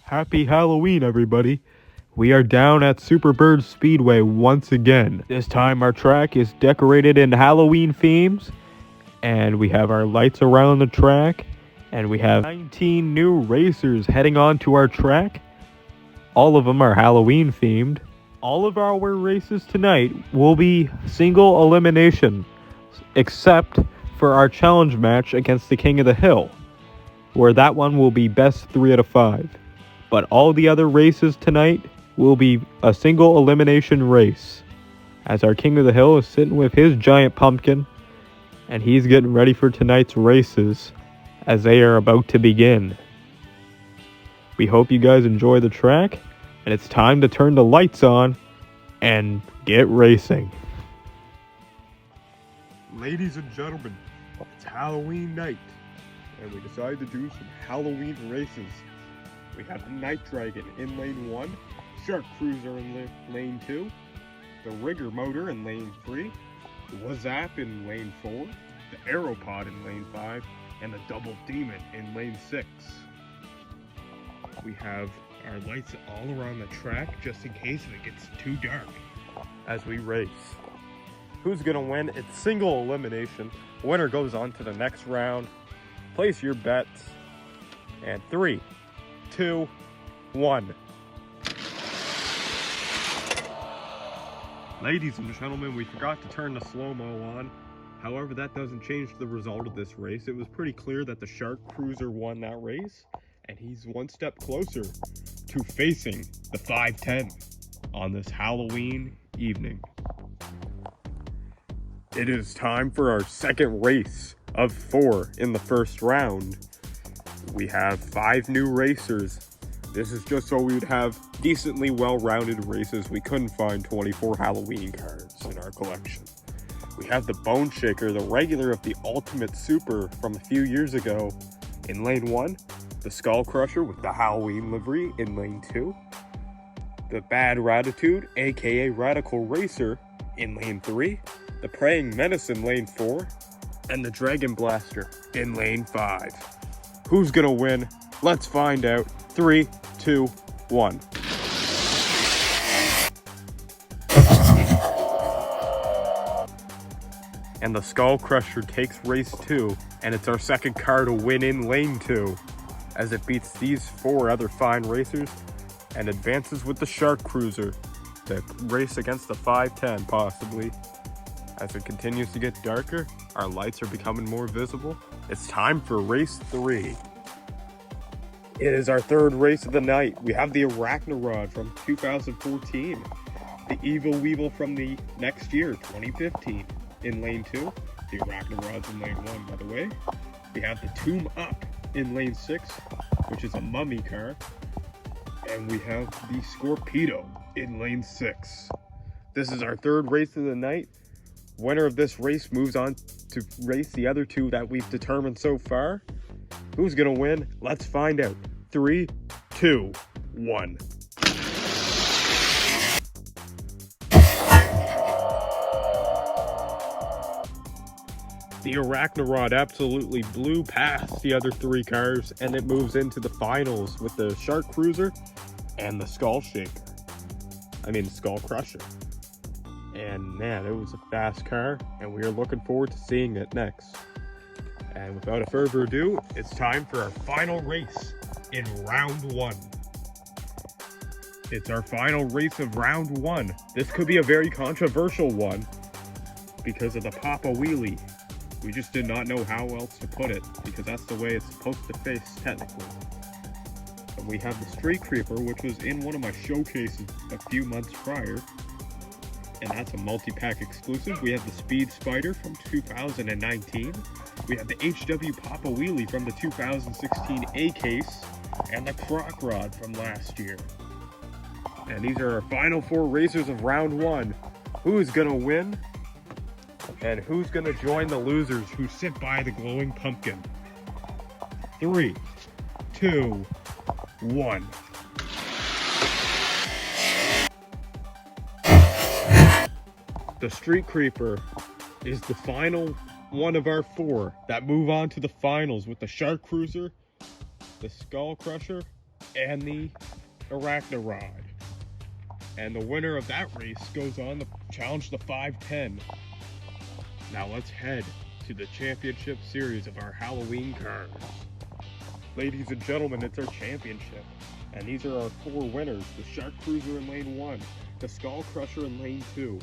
Happy Halloween, everybody. We are down at Superbird Speedway once again. This time our track is decorated in Halloween themes, and we have our lights around the track, and we have 19 new racers heading onto our track. All of them are Halloween themed. All of our races tonight will be single elimination, except for our challenge match against the King of the Hill, where that one will be best 3 out of 5. But all the other races tonight will be a single elimination race, as our King of the Hill is sitting with his giant pumpkin, and he's getting ready for tonight's races as they are about to begin. We hope you guys enjoy the track, and it's time to turn the lights on and get racing. Ladies and gentlemen, it's Halloween night, and we decided to do some Halloween races. We have the Night Dragon in lane 1, Shark Cruiser in lane 2, the Rigger Motor in lane 3, the Wazap in lane 4, the Aeropod in lane 5, and the Double Demon in lane 6. We have our lights all around the track just in case if it gets too dark as we race. Who's gonna win? It's single elimination. Winner goes on to the next round. Place your bets. And 3, 2, 1. Ladies and gentlemen, we forgot to turn the slow-mo on. However, that doesn't change the result of this race. It was pretty clear that the Shark Cruiser won that race, and he's one step closer to facing the 510 on this Halloween evening. It is time for our second race of 4 in the first round. We have 5 new racers. This is just so we would have decently well-rounded races. We couldn't find 24 Halloween cards in our collection. We have the Bone Shaker, the regular of the Ultimate Super from a few years ago, in lane 1. The Skull Crusher with the Halloween livery in lane 2. The Bad Ratitude, aka Radical Racer, in lane 3. The Praying Menace in lane 4. And the Dragon Blaster in lane 5. Who's gonna win? Let's find out. 3, 2, 1. And the Skull Crusher takes race 2, and it's our second car to win in lane 2, as it beats these 4 other fine racers and advances with the Shark Cruiser to race against the 510 possibly. As it continues to get darker, our lights are becoming more visible. It's time for race 3. It is our third race of the night. We have the Arachnarod from 2014, the Evil Weevil from the next year, 2015, in lane 2. The Arachnarod's in lane 1, by the way. We have the Tomb Up in lane 6, which is a mummy car. And we have the Scorpedo in lane 6. This is our third race of the night. Winner of this race moves on to race the other 2 that we've determined so far. Who's gonna win? Let's find out. 3, 2, 1. The Arachnarod absolutely blew past the other 3 cars, and it moves into the finals with the Shark Cruiser and the Skull Crusher. And man, it was a fast car, and we are looking forward to seeing it next. And without further ado, it's time for our final race in round 1. It's our final race of round 1. This could be a very controversial one because of the Papa Wheelie. We just did not know how else to put it, because that's the way it's supposed to face technically. And we have the Street Creeper, which was in one of my showcases a few months prior, and that's a multi-pack exclusive. We have the Speed Spider from 2019. We have the HW Papa Wheelie from the 2016 A-Case, and the Croc Rod from last year. And these are our final 4 racers of round 1. Who's gonna win? And who's gonna join the losers who sit by the glowing pumpkin? 3, 2, 1. The Street Creeper is the final one of our 4 that move on to the finals with the Shark Cruiser, the Skull Crusher, and the Arachnarod. And the winner of that race goes on to challenge the 510. Now let's head to the championship series of our Halloween cars. Ladies and gentlemen, it's our championship. And these are our 4 winners: the Shark Cruiser in lane 1, the Skull Crusher in lane 2,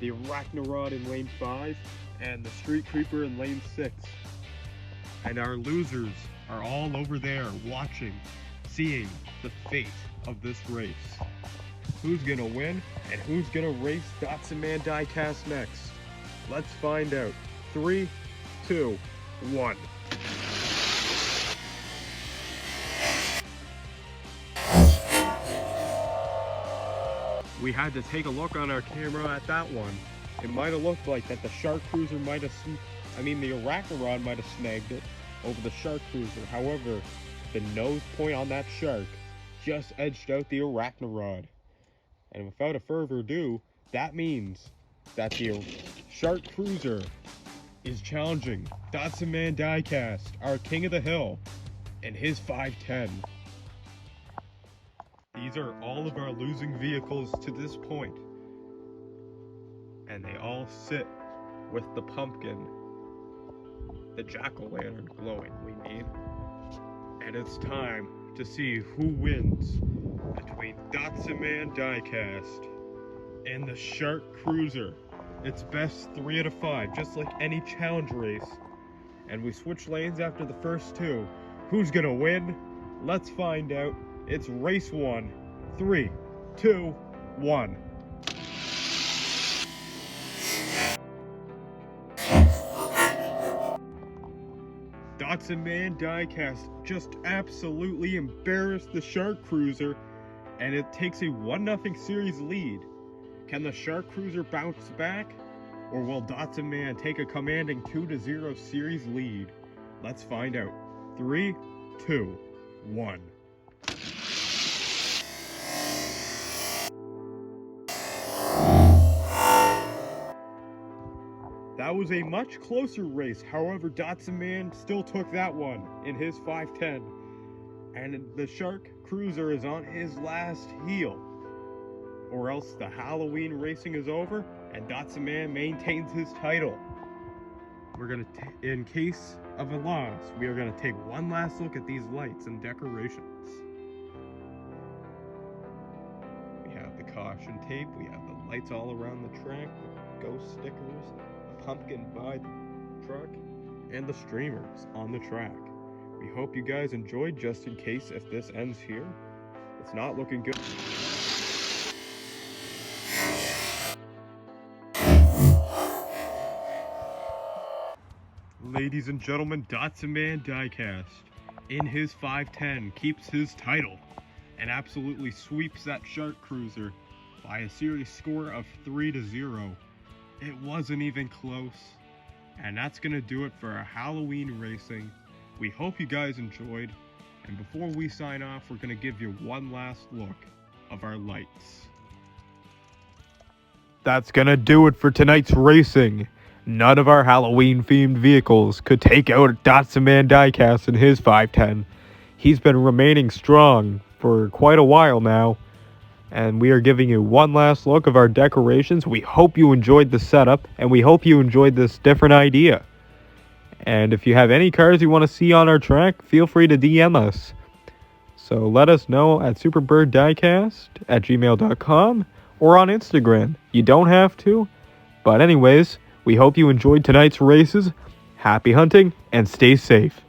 the Arachnarod in lane 5, and the Street Creeper in lane 6. And our losers are all over there watching, seeing the fate of this race. Who's gonna win and who's gonna race datsunman Diecast next? Let's find out. 3, 2, 1. We had to take a look on our camera at that one. It might have looked like that the Shark Cruiser might have, the Arachnarod might have snagged it over the Shark Cruiser. However, the nose point on that shark just edged out the Arachnarod. And without a further ado, that means that the Shark Cruiser is challenging datsunman Diecast, our King of the Hill, in his 510. These are all of our losing vehicles to this point. And they all sit with the pumpkin, the jack-o'-lantern glowing, we mean. And it's time to see who wins between datsunman Diecast and the Shark Cruiser. It's best 3 out of 5, just like any challenge race. And we switch lanes after the first 2. Who's gonna win? Let's find out. It's race 1. 3, 2, 1. datsunman Diecast just absolutely embarrassed the Shark Cruiser, and it takes a 1-0 series lead. Can the Shark Cruiser bounce back, or will datsunman take a commanding 2-0 series lead? Let's find out. 3, 2, 1. That was a much closer race. However, datsunman still took that one in his 510. And the Shark Cruiser is on his last heel. Or else the Halloween racing is over and datsunman maintains his title. In case of a loss, we are going to take one last look at these lights and decorations. We have the caution tape, we have the lights all around the track, the ghost stickers, the pumpkin by the truck, and the streamers on the track. We hope you guys enjoyed, just in case if this ends here. It's not looking good. Ladies and gentlemen, datsunman Diecast, in his 510, keeps his title and absolutely sweeps that Shark Cruiser by a series score of 3-0. It wasn't even close. And that's going to do it for our Halloween racing. We hope you guys enjoyed. And before we sign off, we're going to give you one last look of our lights. That's going to do it for tonight's racing. None of our Halloween-themed vehicles could take out datsunman Diecast in his 510. He's been remaining strong for quite a while now. And we are giving you one last look of our decorations. We hope you enjoyed the setup, and we hope you enjoyed this different idea. And if you have any cars you want to see on our track, feel free to DM us. So let us know at superbirddiecast@gmail.com or on Instagram. You don't have to. But anyways, we hope you enjoyed tonight's races. Happy hunting and stay safe.